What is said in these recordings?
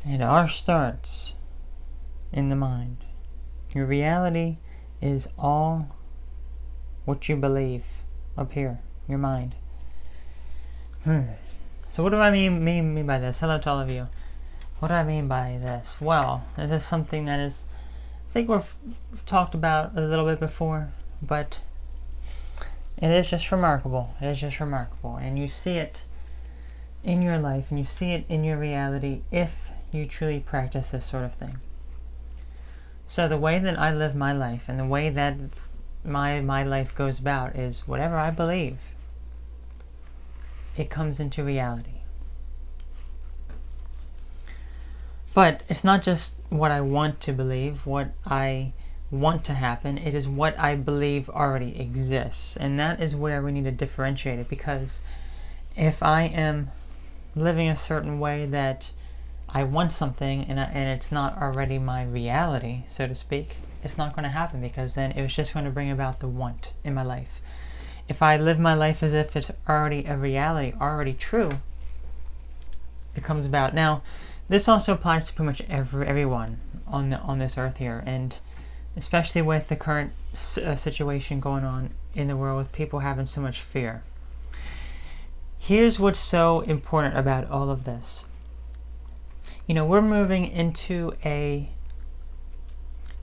It all starts in the mind. Your reality is all what you believe up here, your mind. So what do I mean by this? Hello to all of you. What do I mean by this? Well, this is something that is, I think we've talked about a little bit before, but it is just remarkable. It is just remarkable. And you see it in your life, and you see it in your reality if you truly practice this sort of thing. So the way that I live my life, and the way that my life goes about, is whatever I believe, it comes into reality. But it's not just what I want to believe, what I want to happen, it is what I believe already exists. And that is where we need to differentiate it, because if I am living a certain way that I want something and it's not already my reality, so to speak, it's not going to happen, because then it was just going to bring about the want in my life. If I live my life as if it's already a reality, already true, it comes about. Now, this also applies to pretty much everyone on this earth here, and especially with the current situation going on in the world with people having so much fear. Here's what's so important about all of this. You know, we're moving into a,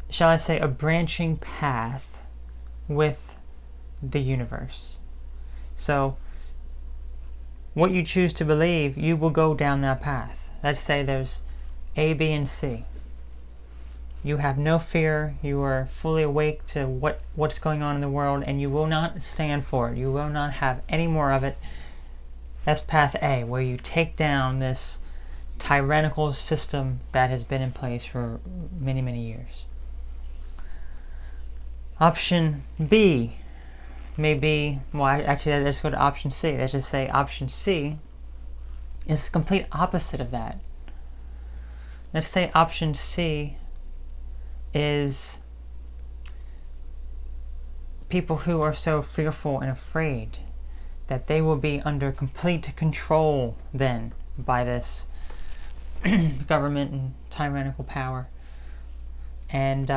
shall I say, a branching path with the universe. So, what you choose to believe, you will go down that path. Let's say there's A, B, and C. You have no fear, you are fully awake to what's going on in the world, and you will not stand for it. You will not have any more of it. That's path A, where you take down this tyrannical system that has been in place for many, many years. Option B may be, well, actually, let's go to option C. Let's just say option C is the complete opposite of that. Let's say option C is people who are so fearful and afraid that they will be under complete control then by this government and tyrannical power, and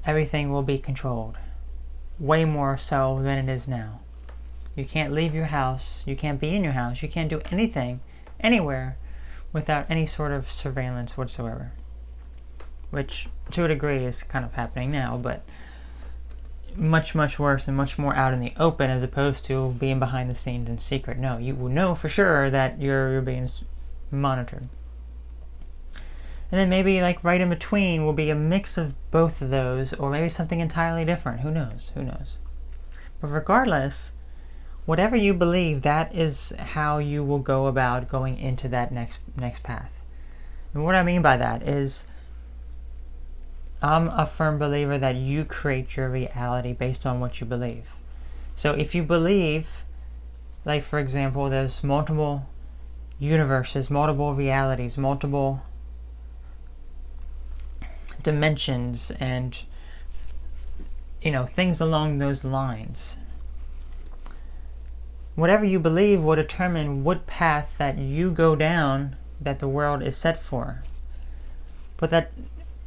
everything will be controlled way more so than it is now. You can't leave your house, you can't be in your house, you can't do anything anywhere without any sort of surveillance whatsoever, which to a degree is kind of happening now, but much worse and much more out in the open, as opposed to being behind the scenes in secret. No, you will know for sure that you're being monitored. And then maybe like right in between will be a mix of both of those, or maybe something entirely different. Who knows? But regardless, whatever you believe, that is how you will go about going into that next path. And what I mean by that is, I'm a firm believer that you create your reality based on what you believe. So if you believe, like for example, there's multiple universes, multiple realities, multiple dimensions, and things along those lines, whatever you believe will determine what path that you go down that the world is set for. But that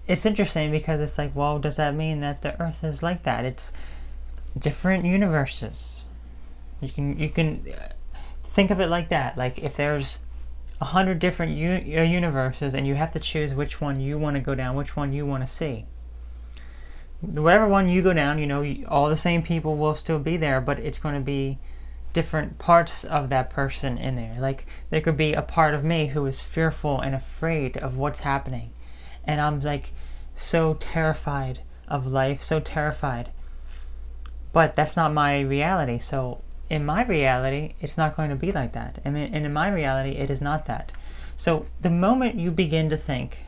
it's interesting, because it's like, well, does that mean that the earth is like that? It's different universes. You can think of it like that. Like if there's 100 different universes, and you have to choose which one you want to go down, which one you want to see. Whatever one you go down, all the same people will still be there, but it's going to be different parts of that person in there. Like there could be a part of me who is fearful and afraid of what's happening, and I'm like so terrified of life, so terrified. But that's not my reality. So in my reality, it's not going to be like that. And in my reality, it is not that. So the moment you begin to think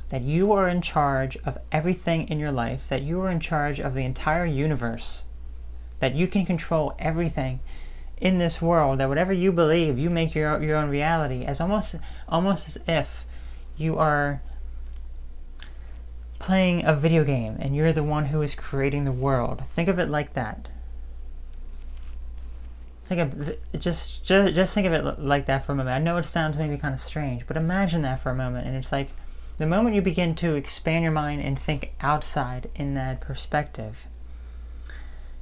that you are in charge of everything in your life, that you are in charge of the entire universe, that you can control everything in this world, that whatever you believe, you make your own reality, as almost as if you are playing a video game and you're the one who is creating the world. Think of it like that. just think of it like that for a moment. I know it sounds maybe kind of strange, but imagine that for a moment, and it's like the moment you begin to expand your mind and think outside in that perspective,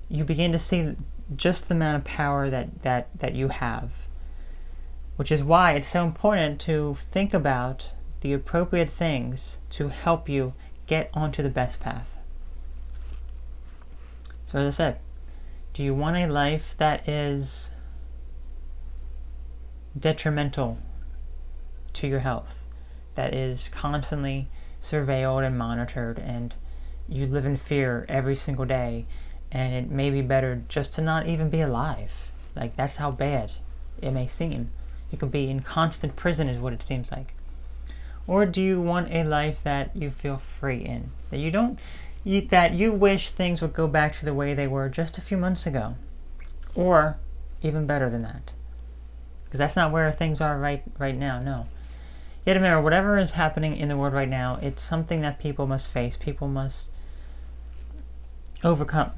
you begin to see just the amount of power that you have, which is why it's so important to think about the appropriate things to help you get onto the best path. So as I said, do you want a life that is detrimental to your health, that is constantly surveilled and monitored, and you live in fear every single day, and it may be better just to not even be alive? Like, that's how bad it may seem. You could be in constant prison is what it seems like. Or do you want a life that you feel free in, that you wish things would go back to the way they were just a few months ago, or even better than that? Because that's not where things are right now. No. You have to remember, whatever is happening in the world right now, it's something that people must face, people must overcome.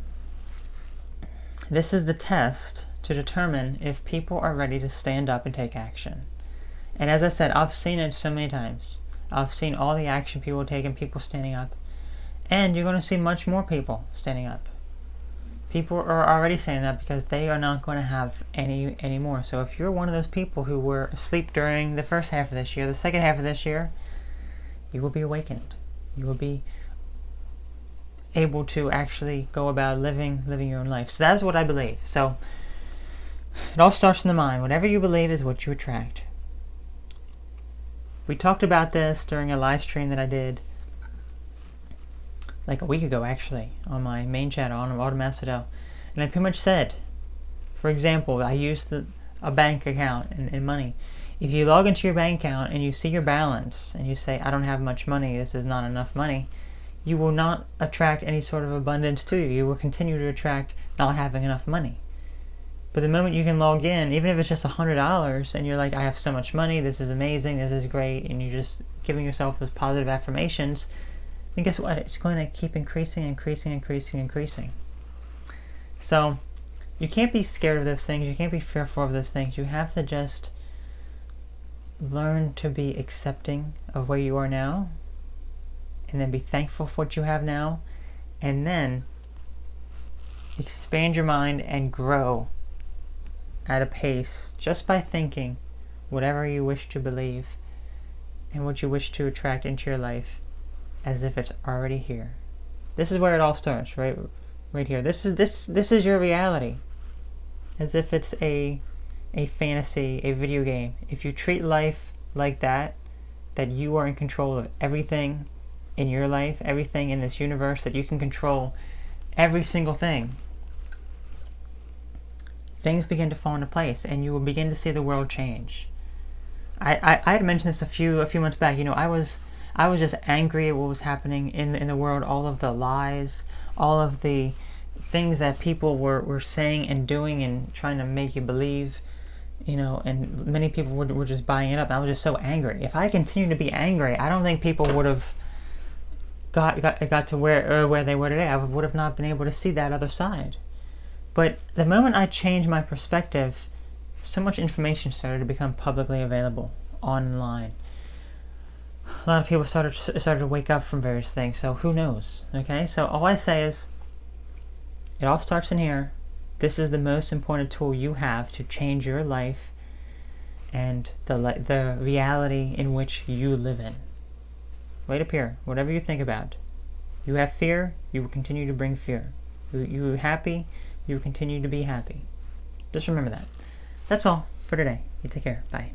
This is the test to determine if people are ready to stand up and take action. And as I said, I've seen it so many times. I've seen all the action people taking, people standing up. And you're going to see much more people standing up. People are already standing up because they are not going to have any more. So if you're one of those people who were asleep during the first half of this year, the second half of this year, you will be awakened. You will be able to actually go about living your own life. So that's what I believe. So it all starts in the mind. Whatever you believe is what you attract. We talked about this during a live stream that I did like a week ago, actually, on my main channel on Automacedo. And I pretty much said, for example, I used a bank account and money. If you log into your bank account and you see your balance and you say, I don't have much money, this is not enough money, you will not attract any sort of abundance to you. You will continue to attract not having enough money. But the moment you can log in, even if it's just $100, and you're like, I have so much money, this is amazing, this is great, and you're just giving yourself those positive affirmations, then guess what? It's going to keep increasing. So you can't be scared of those things. You can't be fearful of those things. You have to just learn to be accepting of where you are now, and then be thankful for what you have now, and then expand your mind and grow at a pace just by thinking whatever you wish to believe and what you wish to attract into your life as if it's already here. This is where it all starts, right here. This is your reality, as if it's a fantasy, a video game. If you treat life like that you are in control of everything in your life, everything in this universe, that you can control every single thing, things begin to fall into place, and you will begin to see the world change. I had mentioned this a few months back. You know, I was just angry at what was happening in the world, all of the lies, all of the things that people were saying and doing and trying to make you believe, you know, and many people were just buying it up. I was just so angry. If I continued to be angry, I don't think people would have got to where they were today. I would have not been able to see that other side. But the moment I changed my perspective, so much information started to become publicly available online. A lot of people started to wake up from various things, so who knows, okay? So all I say is, it all starts in here. This is the most important tool you have to change your life and the reality in which you live in. Right up here, whatever you think about. You have fear, you will continue to bring fear. You're happy, you will continue to be happy. Just remember that. That's all for today. You take care. Bye.